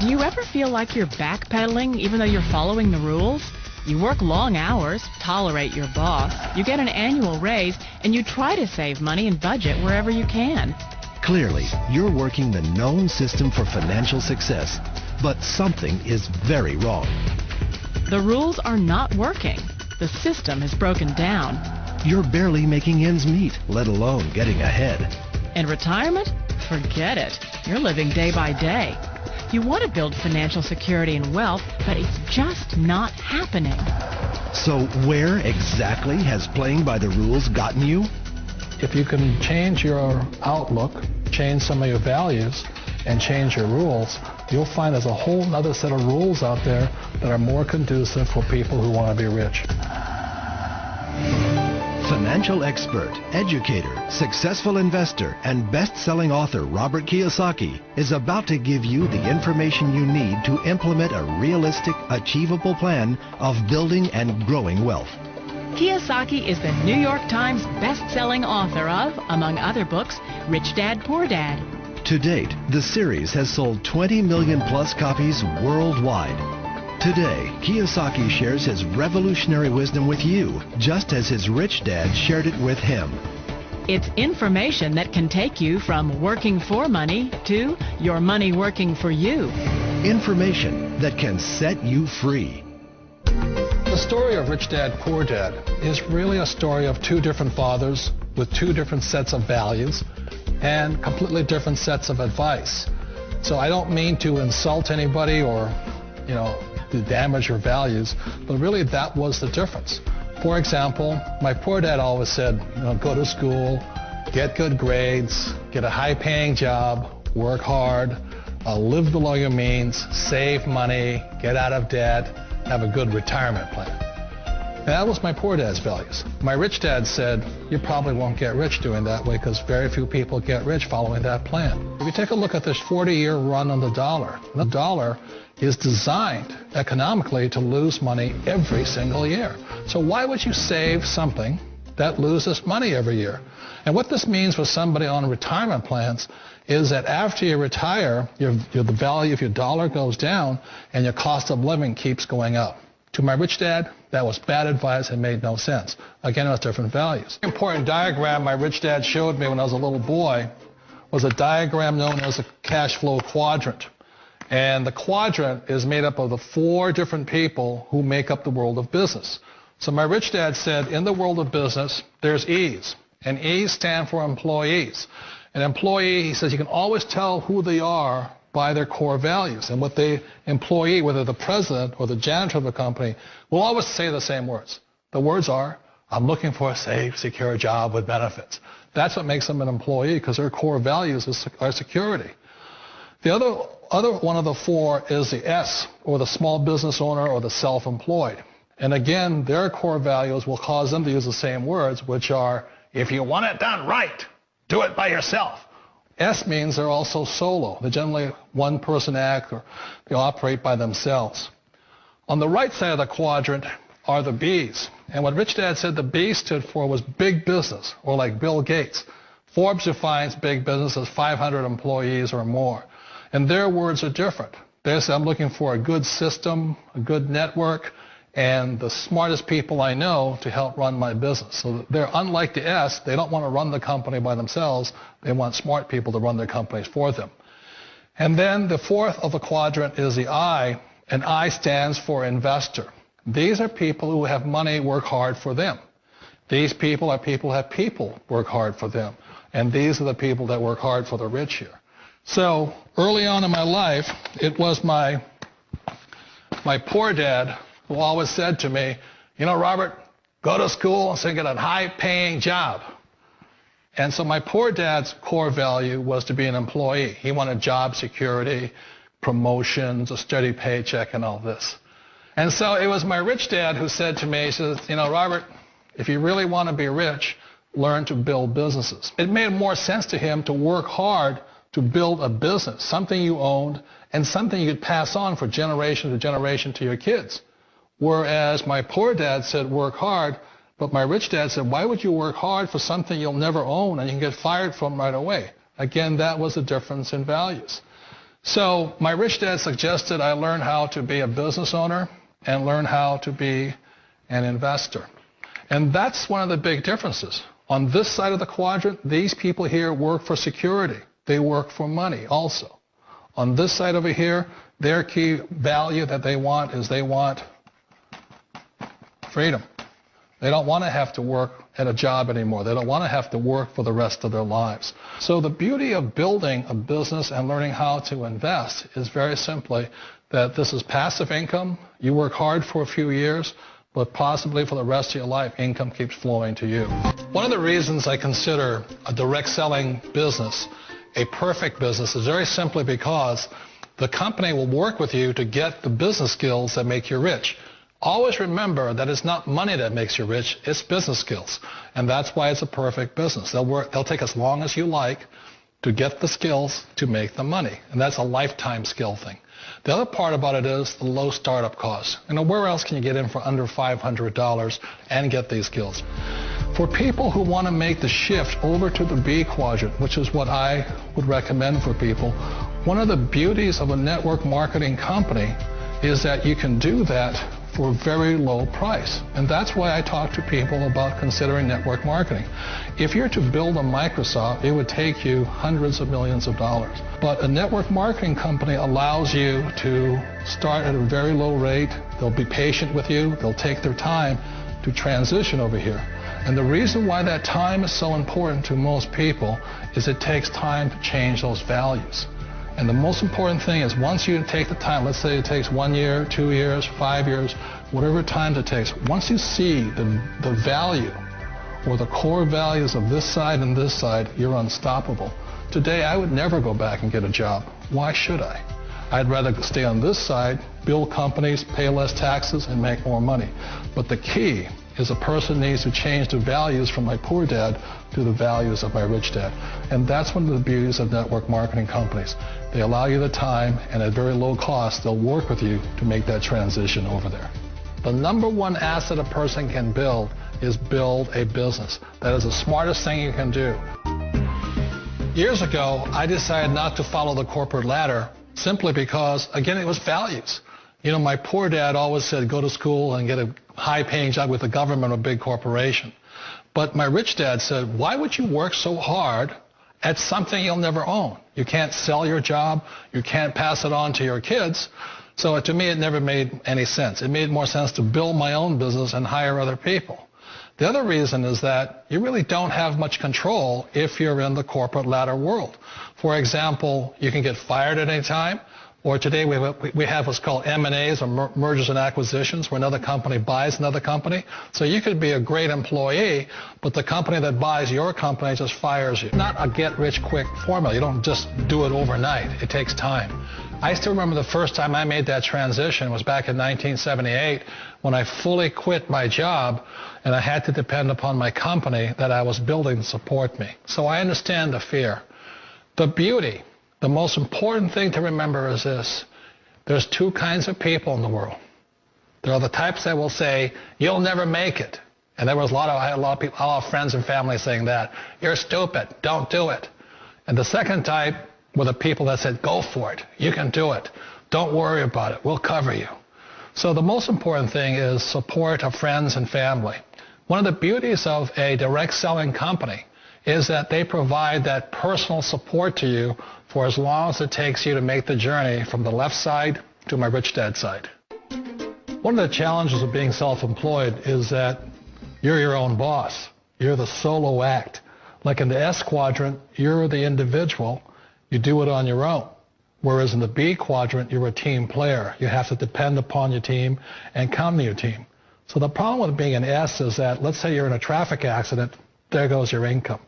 Do you ever feel like you're backpedaling even though you're following the rules? You work long hours, tolerate your boss, you get an annual raise, and you try to save money and budget wherever you can. Clearly, you're working the known system for financial success, but something is very wrong. The rules are not working. The system has broken down. You're barely making ends meet, let alone getting ahead. And retirement? Forget it. You're living day by day. You want to build financial security and wealth, but it's just not happening. So where exactly has playing by the rules gotten you? If you can change your outlook, change some of your values, and change your rules, you'll find there's a whole other set of rules out there that are more conducive for people who want to be rich. Financial expert, educator, successful investor, and best-selling author Robert Kiyosaki is about to give you the information you need to implement a realistic, achievable plan of building and growing wealth. Kiyosaki is the New York Times best-selling author of, among other books, Rich Dad, Poor Dad. To date, the series has sold 20 million plus copies worldwide. Today, Kiyosaki shares his revolutionary wisdom with you, just as his rich dad shared it with him. It's information that can take you from working for money to your money working for you. Information that can set you free. The story of Rich Dad, Poor Dad is really a story of two different fathers with two different sets of values and completely different sets of advice. So I don't mean to insult anybody or, to damage your values, but really that was the difference. For example, my poor dad always said, go to school, get good grades, get a high-paying job, work hard, live below your means, save money, get out of debt, have a good retirement plan. And that was my poor dad's values. My rich dad said, you probably won't get rich doing that way because very few people get rich following that plan. If you take a look at this 40-year run on the dollar is designed economically to lose money every single year. So why would you save something that loses money every year? And what this means for somebody on retirement plans is that after you retire, the value of your dollar goes down and your cost of living keeps going up. To my rich dad, that was bad advice and made no sense. Again, it was different values. An important diagram my rich dad showed me when I was a little boy was a diagram known as a cash flow quadrant. And the quadrant is made up of the four different people who make up the world of business. So my rich dad said, in the world of business, there's E's. And E's stand for employees. An employee, he says, you can always tell who they are by their core values. And what the employee, whether the president or the janitor of the company, will always say the same words. The words are, I'm looking for a safe, secure job with benefits. That's what makes them an employee, because their core values are security. The other one of the four is the S, or the small business owner or the self-employed. And again, their core values will cause them to use the same words, which are, if you want it done right, do it by yourself. S means they're also solo. They're generally one-person act, or they operate by themselves. On the right side of the quadrant are the B's. And what Rich Dad said the B stood for was big business, or like Bill Gates. Forbes defines big business as 500 employees or more. And their words are different. They say, I'm looking for a good system, a good network, and the smartest people I know to help run my business. So they're unlike the S. They don't want to run the company by themselves. They want smart people to run their companies for them. And then the fourth of the quadrant is the I, and I stands for investor. These are people who have money work hard for them. These people are people who have people work hard for them. And these are the people that work hard for the rich here. So early on in my life, it was my poor dad who always said to me, Robert, go to school and get a high-paying job. And so my poor dad's core value was to be an employee. He wanted job security, promotions, a steady paycheck, and all this. And so it was my rich dad who said to me, he says, Robert, if you really want to be rich, learn to build businesses. It made more sense to him to work hard to build a business, something you owned, and something you could pass on for generation to generation to your kids. Whereas my poor dad said work hard, but my rich dad said, why would you work hard for something you'll never own and you can get fired from right away? Again, that was the difference in values. So my rich dad suggested I learn how to be a business owner and learn how to be an investor. And that's one of the big differences. On this side of the quadrant, these people here work for security. They work for money also. On this side over here, their key value that they want is they want freedom. They don't want to have to work at a job anymore. They don't want to have to work for the rest of their lives. So the beauty of building a business and learning how to invest is very simply that this is passive income. You work hard for a few years, but possibly for the rest of your life, income keeps flowing to you. One of the reasons I consider a direct selling business a perfect business is very simply because the company will work with you to get the business skills that make you rich. Always remember that it's not money that makes you rich, it's business skills. And that's why it's a perfect business. They'll take as long as you like to get the skills to make the money. And that's a lifetime skill thing. The other part about it is the low startup cost. Where else can you get in for under $500 and get these skills? For people who want to make the shift over to the B quadrant, which is what I would recommend for people, one of the beauties of a network marketing company is that you can do that for a very low price. And that's why I talk to people about considering network marketing. If you're to build a Microsoft, it would take you hundreds of millions of dollars. But a network marketing company allows you to start at a very low rate. They'll be patient with you. They'll take their time to transition over here. And the reason why that time is so important to most people is it takes time to change those values. And the most important thing is once you take the time, let's say it takes 1 year, 2 years, 5 years, whatever time it takes, once you see the value or the core values of this side and this side, you're unstoppable. Today, I would never go back and get a job. Why should I? I'd rather stay on this side, build companies, pay less taxes, and make more money. But the key is a person needs to change the values from my poor dad to the values of my rich dad. And that's one of the beauties of network marketing companies. They allow you the time, and at very low cost, they'll work with you to make that transition over there. The number one asset a person can build is build a business. That is the smartest thing you can do. Years ago, I decided not to follow the corporate ladder simply because, again, it was values. My poor dad always said, go to school and get a high-paying job with the government or a big corporation. But my rich dad said, why would you work so hard at something you'll never own? You can't sell your job. You can't pass it on to your kids. So to me, it never made any sense. It made more sense to build my own business and hire other people. The other reason is that you really don't have much control if you're in the corporate ladder world. For example, you can get fired at any time. Or today we have what's called M&As, or mergers and acquisitions, where another company buys another company. So you could be a great employee, but the company that buys your company just fires you. Not a get-rich-quick formula. You don't just do it overnight. It takes time. I still remember the first time I made that transition was back in 1978 when I fully quit my job and I had to depend upon my company that I was building to support me. So I understand the fear. The beauty. The most important thing to remember is this. There's two kinds of people in the world. There are the types that will say, you'll never make it. And I had a lot of friends and family saying that. You're stupid. Don't do it. And the second type were the people that said, go for it. You can do it. Don't worry about it. We'll cover you. So the most important thing is support of friends and family. One of the beauties of a direct selling company is that they provide that personal support to you for as long as it takes you to make the journey from the left side to my rich dad side. One of the challenges of being self-employed is that you're your own boss. You're the solo act. Like in the S quadrant, you're the individual. You do it on your own. Whereas in the B quadrant, you're a team player. You have to depend upon your team and count on your team. So the problem with being an S is that, let's say you're in a traffic accident, there goes your income.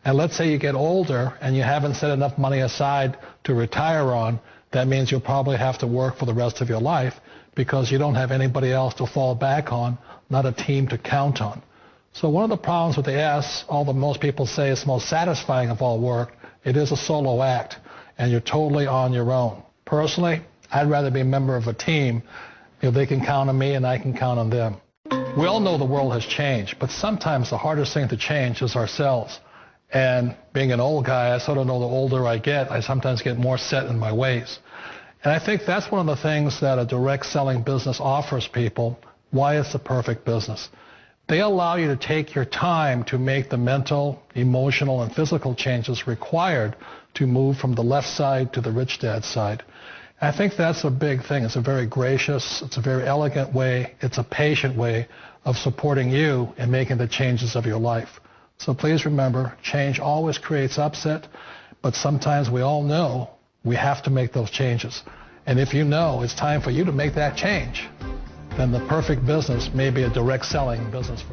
And let's say you get older and you haven't set enough money aside to retire on, that means you'll probably have to work for the rest of your life because you don't have anybody else to fall back on, not a team to count on. So one of the problems with the S, although most people say it's the most satisfying of all work, it is a solo act, and you're totally on your own. Personally, I'd rather be a member of a team if they can count on me and I can count on them. We all know the world has changed, but sometimes the hardest thing to change is ourselves. And being an old guy, I sort of know the older I get, I sometimes get more set in my ways. And I think that's one of the things that a direct selling business offers people, why it's the perfect business. They allow you to take your time to make the mental, emotional, and physical changes required to move from the left side to the rich dad side. And I think that's a big thing. It's a very gracious, it's a very elegant way, it's a patient way of supporting you in making the changes of your life. So please remember, change always creates upset, but sometimes we all know we have to make those changes. And if you know it's time for you to make that change, then the perfect business may be a direct selling business.